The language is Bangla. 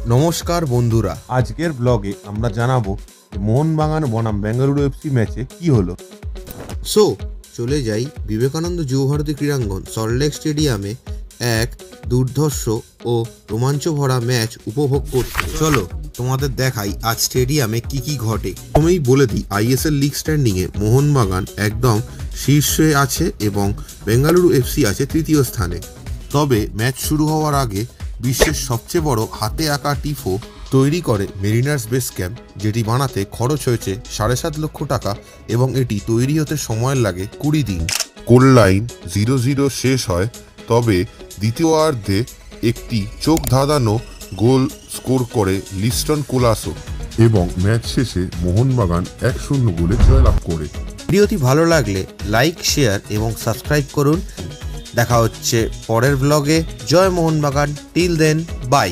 নমস্কার বন্ধুরা, আজকের ব্লগে আমরা জানাবো মোহনবাগান বনাম বেঙ্গালুরু এফসি ম্যাচে কি হলো। সো চলে যাই বিবেকানন্দ যুবভারতী ক্রীড়াঙ্গন সল্টলেক স্টেডিয়ামে এক দুর্ধর্ষ ও রোমাঞ্চ ভরা ম্যাচ উপভোগ করতে। চলো তোমাদের দেখাই আজ স্টেডিয়ামে কি কি ঘটে। প্রথমেই বলে দিই, আইএসএল লিগ স্ট্যান্ডিংয়ে মোহনবাগান একদম শীর্ষে আছে এবং বেঙ্গালুরু এফসি আছে তৃতীয় স্থানে। তবে ম্যাচ শুরু হওয়ার আগে বিশ্বের সবচেয়ে বড় হাতে আঁকা টিফো তৈরি করে মেরিনার্স বেস ক্যাম্প, যেটি বানাতে খরচ হয়েছে 7.5 লক্ষ টাকা এবং এটি তৈরি হতে সময় লাগে 20 দিন। গোল লাইন 0-0 শেষ হয়, তবে দ্বিতীয়ার্ধে একটি চোখ ধাঁধানো গোল স্কোর করে লিস্টন কোলাসো এবং ম্যাচ শেষে মোহনবাগান 1-0 গোলে জয়লাভ করে। ভিডিওটি ভালো লাগলে লাইক, শেয়ার এবং সাবস্ক্রাইব করুন। দেখা হচ্ছে পরের ব্লগে। জয় মোহনবাগান। Till then, by.